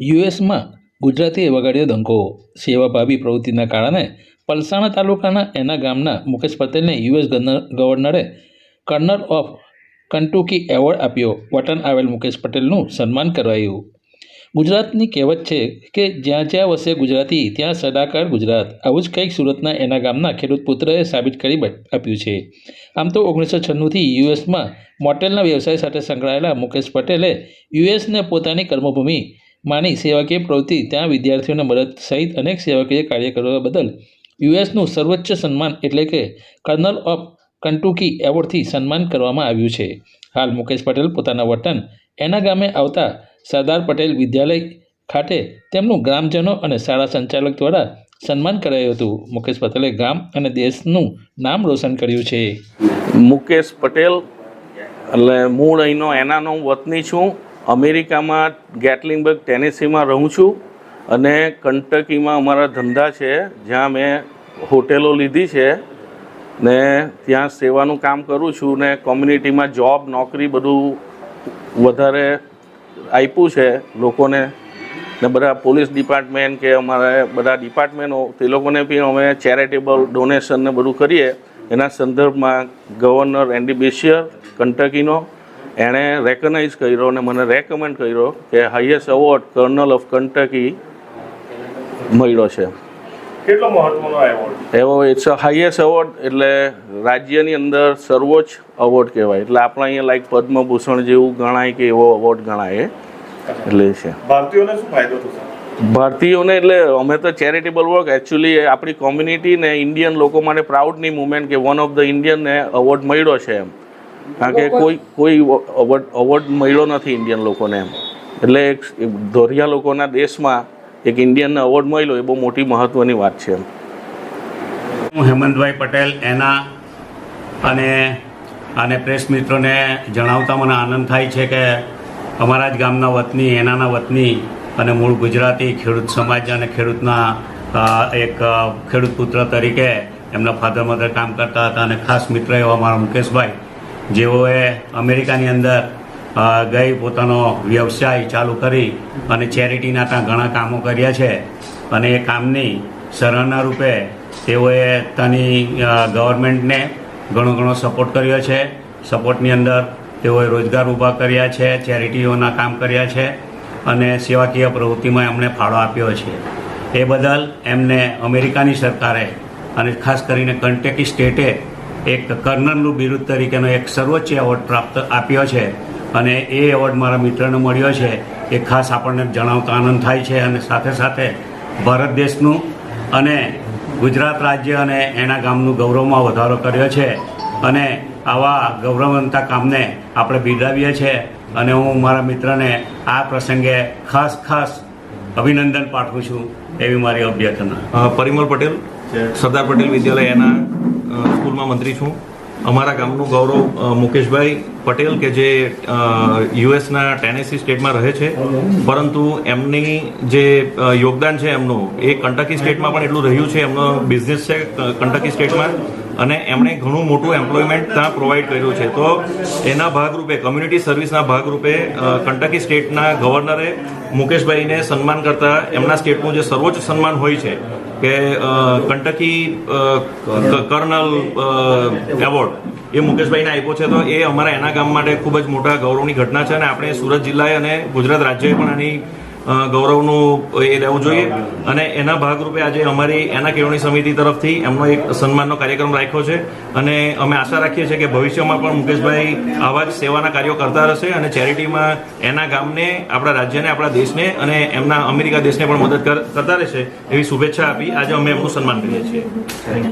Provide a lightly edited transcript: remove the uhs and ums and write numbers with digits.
યુએસમાં ગુજરાતીએ વગાડ્યો ડંકો. સેવાભાવી પ્રવૃત્તિના કારણે પલસાણા તાલુકાના એના ગામના મુકેશ પટેલને યુએસ ગવર્નરે કર્નલ ઓફ કંટુકી એવોર્ડ આપ્યો. વતન આવેલ મુકેશ પટેલનું સન્માન કરાયું. ગુજરાતની કહેવત છે કે જ્યાં જ્યાં વસે ગુજરાતી ત્યાં સદાકાળ ગુજરાત. આવું જ કંઈક સુરતના એના ગામના ખેડૂત પુત્રએ સાબિત કરી આપ્યું છે. આમ તો 1996થી યુએસમાં મોટેલના વ્યવસાય સાથે સંકળાયેલા મુકેશ પટેલે યુએસને પોતાની કર્મભૂમિ માની સેવાકીય પ્રવૃત્તિ, ત્યાં વિદ્યાર્થીઓને મદદ સહિત અનેક સેવાકીય કાર્ય કરવા બદલ યુએસનું સર્વોચ્ચ સન્માન એટલે કે કર્નલ ઓફ કંટુકી એવોર્ડથી સન્માન કરવામાં આવ્યું છે. હાલ મુકેશ પટેલ પોતાના વતન એના ગામે આવતા સરદાર પટેલ વિદ્યાલય ખાતે તેમનું ગ્રામજનો અને શાળા સંચાલક દ્વારા સન્માન કરાયું હતું. મુકેશ પટેલે ગામ અને દેશનું નામ રોશન કર્યું છે. મુકેશ પટેલ એટલે મૂળ અહીંનો એનાનો વતની છું. અમેરિકામાં ગેટલિંગબર્ગ ટેનેસીમાં રહું છું અને કંટકીમાં અમારા ધંધા છે, જ્યાં મેં હોટેલો લીધી છે ને ત્યાં સેવાનું કામ કરું છું ને કોમ્યુનિટીમાં જોબ નોકરી બધું વધારે આપ્યું છે લોકોને ને બધા પોલીસ ડિપાર્ટમેન્ટ કે અમારે બધા ડિપાર્ટમેન્ટો તે લોકોને બી અમે ચેરિટેબલ ડોનેશન ને બધું કરીએ. એના સંદર્ભમાં ગવર્નર એન્ડી બેસિયર કંટકીનો એણે રેકગ્નાઇઝ કર્યો અને મને રેકમેન્ડ કર્યો કે highest award colonel of Kentucky મળ્યો છે. કેટલો મહત્વનો award? It's a highest award એટલે રાજ્યની અંદર સર્વોચ્ચ એવોર્ડ કહેવાય. એટલે આપણા અહીંયા લાઈક પદ્મભૂષણ જેવું ગણાય કે એવો એવોર્ડ ગણાય એટલે છે. ભારતીયોને શું ફાયદો થશે? ભારતીયોને એટલે અમે તો ચેરિટેબલ વર્ક એકચ્યુઅલી આપણી કોમ્યુનિટી ને ઇન્ડિયન લોકો માટે પ્રાઉડની મુમેન્ટ કે વન ઓફ ધ ઇન્ડિયનને એવોર્ડ મળ્યો છે એમ. કારણ કે કોઈ એવોર્ડ મળ્યો નથી ઇન્ડિયન લોકોને એમ. એટલે એક ધોરિયા લોકોના દેશમાં એક ઇન્ડિયનને એવોર્ડ મળ્યો એ બહુ મોટી મહત્ત્વની વાત છે. હું હેમંતભાઈ પટેલ એના અને પ્રેસ મિત્રોને જણાવતા મને આનંદ થાય છે કે અમારા જ ગામના વતની, એનાના વતની અને મૂળ ગુજરાતી ખેડૂત સમાજ અને ખેડૂતના એક ખેડૂત પુત્ર તરીકે એમના ફાધર મધર કામ કરતા હતા અને ખાસ મિત્ર એવા મારા મુકેશભાઈ, જેઓએ અમેરિકાની અંદર ગઈ પોતાનો વ્યવસાય ચાલુ કરી અને ચેરિટીના ત્યાં ઘણા કામો કર્યા છે અને એ કામની સરાહના રૂપે તેઓએ ત્યાંની ગવર્મેન્ટને ઘણો સપોર્ટ કર્યો છે. સપોર્ટની અંદર તેઓએ રોજગાર ઊભા કર્યા છે, ચેરિટીઓના કામ કર્યા છે અને સેવાકીય પ્રવૃત્તિમાં એમણે ફાળો આપ્યો છે. એ બદલ એમને અમેરિકાની સરકારે અને ખાસ કરીને કંટકી સ્ટેટે એક કર્નલનું બિરુદ તરીકેનો એક સર્વોચ્ચ એવોર્ડ પ્રાપ્ત આપ્યો છે અને એ એવોર્ડ મારા મિત્રને મળ્યો છે. એ ખાસ આપણને જણાવતા આનંદ થાય છે અને સાથે સાથે ભારત દેશનું અને ગુજરાત રાજ્ય અને એના ગામનું ગૌરવમાં વધારો કર્યો છે અને આવા ગૌરવવંતા કામને આપણે બિરદાવીએ છીએ અને હું મારા મિત્રને આ પ્રસંગે ખાસ અભિનંદન પાઠવું છું એવી મારી અભ્યર્થના. પરિમલ પટેલ, સરદાર પટેલ વિદ્યાલય એના સ્કૂલમાં મંત્રી છું. અમારા ગામનું ગૌરવ મુકેશભાઈ પટેલ કે જે યુએસના ટેનેસી સ્ટેટમાં રહે છે, પરંતુ એમની જે યોગદાન છે એમનું એ કંટકી સ્ટેટમાં પણ એટલું રહ્યું છે. એમનો બિઝનેસ છે કંટકી સ્ટેટમાં અને એમણે ઘણું મોટું એમ્પ્લોયમેન્ટ ત્યાં પ્રોવાઈડ કર્યું છે. તો એના ભાગરૂપે કમ્યુનિટી સર્વિસના ભાગરૂપે કંટકી સ્ટેટના ગવર્નરે મુકેશભાઈને સન્માન કરતા એમના સ્ટેટનું જે સર્વોચ્ચ સન્માન હોય છે કે કંટકી કર્નલ એવોર્ડ એ મુકેશભાઈને આપ્યો છે. તો એ અમારા એના ગામ માટે ખૂબ જ મોટા ગૌરવની ઘટના છે અને આપણે સુરત જિલ્લાએ અને ગુજરાત રાજ્યએ પણ આની ગૌરવનું એ રહેવું જોઈએ અને એના ભાગરૂપે આજે અમારી એના કેળવણી સમિતિ તરફથી એમનો એક સન્માનનો કાર્યક્રમ રાખ્યો છે અને અમે આશા રાખીએ છીએ કે ભવિષ્યમાં પણ મુકેશભાઈ આવા જ સેવાના કાર્યો કરતા રહેશે અને ચેરિટીમાં એના ગામને, આપણા રાજ્યને, આપણા દેશને અને એમના અમેરિકા દેશને પણ મદદ કરતા રહેશે એવી શુભેચ્છા આપી આજે અમે એમનું સન્માન કરીએ છીએ.